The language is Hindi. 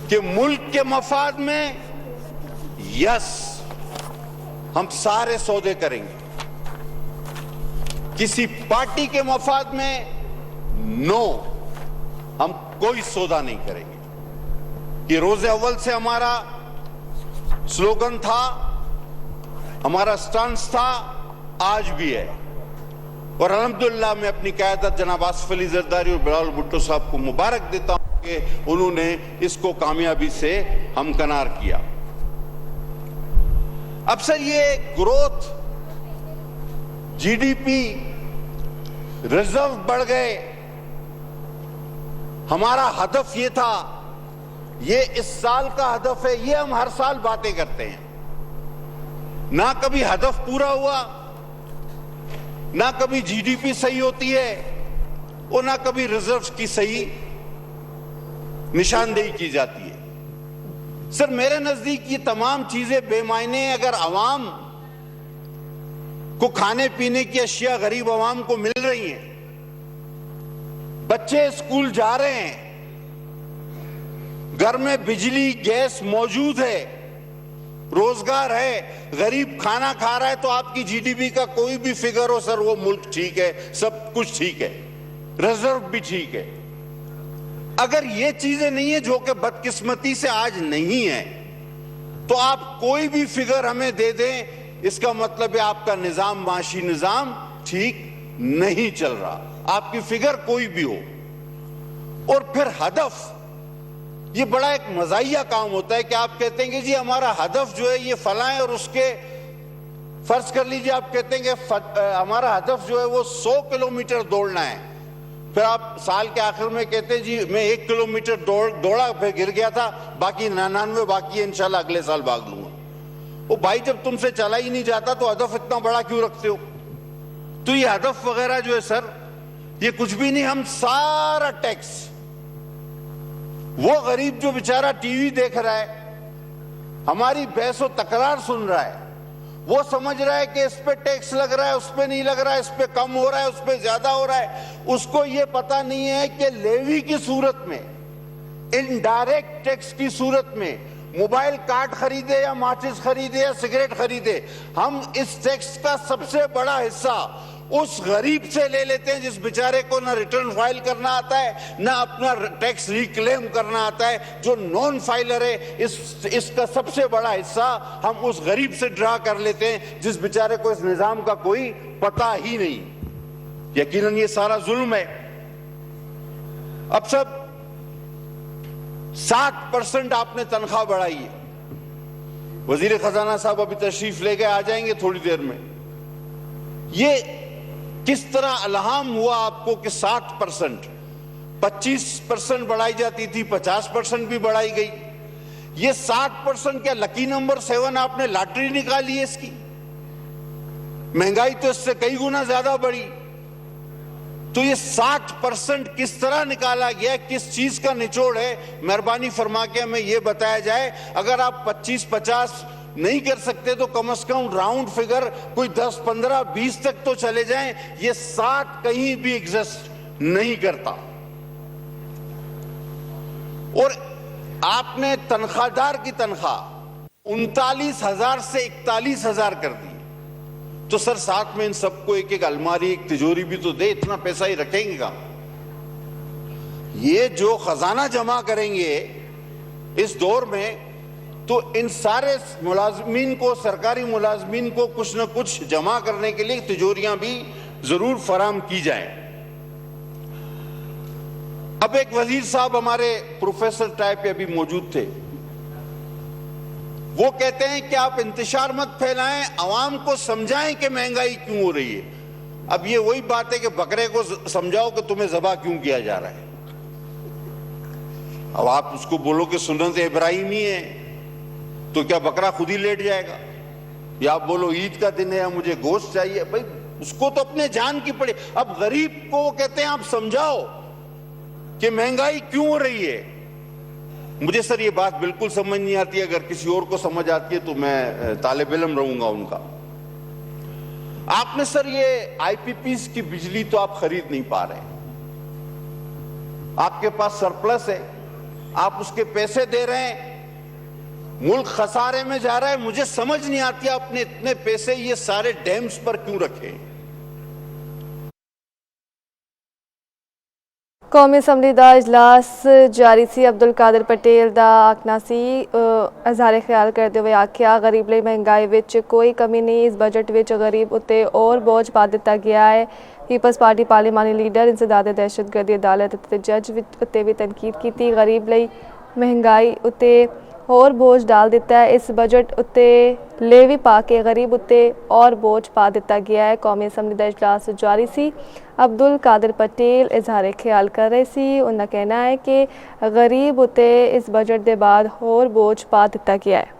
कि मुल्क के मफाद में यस हम सारे सौदे करेंगे, किसी पार्टी के मफाद में नो हम कोई सौदा नहीं करेंगे। कि रोज़े अव्वल से हमारा स्लोगन था, हमारा स्टांस था, आज भी है। और अल्हम्दुलिल्लाह मैं अपनी क़यादत जनाब आसिफ अली जरदारी और बिलावल भुट्टो साहब को मुबारक देता हूं कि उन्होंने इसको कामयाबी से हमकनार किया। अब सर ये ग्रोथ, जीडीपी, रिजर्व बढ़ गए, हमारा हदफ ये था, ये इस साल का हदफ है, ये हम हर साल बातें करते हैं, ना कभी हदफ पूरा हुआ, ना कभी जीडीपी सही होती है और ना कभी रिजर्व की सही निशानदेही की जाती है। सर मेरे नजदीक ये तमाम चीजें बेमायने हैं। अगर आवाम को खाने पीने की अशिया गरीब आवाम को मिल रही हैं, बच्चे स्कूल जा रहे हैं, घर में बिजली गैस मौजूद है, रोजगार है, गरीब खाना खा रहा है, तो आपकी जीडीपी का कोई भी फिगर हो सर, वो मुल्क ठीक है, सब कुछ ठीक है, रिजर्व भी ठीक है। अगर ये चीजें नहीं है, जो कि बदकिस्मती से आज नहीं है, तो आप कोई भी फिगर हमें दे दें, इसका मतलब है आपका निजाम, माशी निजाम ठीक नहीं चल रहा, आपकी फिगर कोई भी हो। और फिर हदफ, ये बड़ा एक मजाहिया काम होता है कि आप कहते हैं कि जी हमारा हदफ जो है ये फला है, और उसके फर्ज कर लीजिए आप कहते हैं कि हमारा हदफ जो है वो 100 किलोमीटर दौड़ना है, फिर आप साल के आखिर में कहते हैं जी मैं 1 किलोमीटर दौड़ा, फिर गिर गया था, बाकी 99 बाकी है, इंशाल्लाह अगले साल भाग लूंगा। वो भाई जब तुमसे चला ही नहीं जाता तो हदफ इतना बड़ा क्यों रखते हो? तो ये हदफ वगैरह जो है सर, ये कुछ भी नहीं। हम सारा टैक्स, वो गरीब जो बेचारा टीवी देख रहा है, हमारी बहस व तकरार सुन रहा है, वो समझ रहा है कि इस पे टैक्स लग रहा है, उस पे नहीं लग रहा है, इस पे कम हो रहा है, उस पे ज्यादा हो रहा है, उसको ये पता नहीं है कि लेवी की सूरत में, इनडायरेक्ट टैक्स की सूरत में, मोबाइल कार्ड खरीदे या माचिस खरीदे या सिगरेट खरीदे, हम इस टैक्स का सबसे बड़ा हिस्सा उस गरीब से ले लेते हैं जिस बेचारे को ना रिटर्न फाइल करना आता है, ना अपना टैक्स रिक्लेम करना आता है, जो नॉन फाइलर है। इसका सबसे बड़ा हिस्सा हम उस गरीब से ड्रा कर लेते हैं जिस बेचारे को इस निजाम का कोई पता ही नहीं। यकीनन ये सारा जुल्म है। अब सब 60% आपने तनख्वाह बढ़ाई है। वजीर खजाना साहब अभी तशरीफ ले गए, आ जाएंगे थोड़ी देर में। ये किस तरह अलहाम हुआ आपको कि 60%, 25% बढ़ाई जाती थी, 50% भी बढ़ाई गई। ये 60% क्या लकी नंबर 7 आपने लॉटरी निकाली है इसकी? महंगाई तो इससे कई गुना ज्यादा बढ़ी। तो ये 60% किस तरह निकाला गया, किस चीज का निचोड़ है? मेहरबानी फरमा के हमें यह बताया जाए। अगर आप 25-50 नहीं कर सकते तो कम से कम राउंड फिगर कोई 10, 15, 20 तक तो चले जाएं। ये 60 कहीं भी एग्जिस्ट नहीं करता। और आपने तनख्वाहदार की तनख्वाह 39,000 से 41,000 कर दी। तो सर साथ में इन सबको एक एक अलमारी, एक तिजोरी भी तो दे, इतना पैसा ही रखेंगे कहां? ये जो खजाना जमा करेंगे इस दौर में, तो इन सारे मुलाजमीन को, सरकारी मुलाजमीन को कुछ न कुछ जमा करने के लिए तिजोरियां भी जरूर फराम की जाएं। अब एक वजीर साहब हमारे प्रोफेसर टाइप पे अभी मौजूद थे, वो कहते हैं कि आप इंतशार मत फैलाएं, आवाम को समझाएं कि महंगाई क्यों हो रही है। अब ये वही बात है कि बकरे को समझाओ कि तुम्हें ज़बा क्यों किया जा रहा है। अब आप उसको बोलो कि सुन्नत इब्राहिमी है, तो क्या बकरा खुद ही लेट जाएगा? या आप बोलो ईद का दिन है, मुझे गोश्त चाहिए, भाई उसको तो अपने जान की पड़े। अब गरीब को वो कहते हैं आप समझाओ कि महंगाई क्यों हो रही है। मुझे सर ये बात बिल्कुल समझ नहीं आती। अगर किसी और को समझ आती है तो मैं तालिब इल्म रहूंगा उनका। आपने सर ये आईपीपीस की बिजली तो आप खरीद नहीं पा रहे, आपके पास सरप्लस है, आप उसके पैसे दे रहे हैं, मुल्क खसारे में जा रहा है। मुझे समझ नहीं आती आपने इतने पैसे ये सारे डैम्स पर क्यों रखे। कौमी असैम्बली का इजलास जारी सी। अब्दुल कादिर पटेल का आखना सी इजहार ख्याल करते हुए आख्या गरीब लिए महंगाई विच कोई कमी नहीं, इस बजट विच गरीब उत्ते और बोझ पा दिता गया है। पीपल्स पार्टी पार्लिमानी लीडर इंसदाद दहशतगर्दी अदालत ते जज उत्ते भी तनकीद की। गरीब लिए महंगाई उत्ते और बोझ डाल दिता है। इस बजट उत्ते लेवी पा के गरीब उत्ते और बोझ पा दिता गया है। कौमी असैम्बली का इजलास जारी सी। अब्दुल कादिर पटेल इजहार ख्याल कर रहे सी। उनका कहना है कि गरीब उत्ते इस बजट के बाद होर बोझ पा दिता गया है।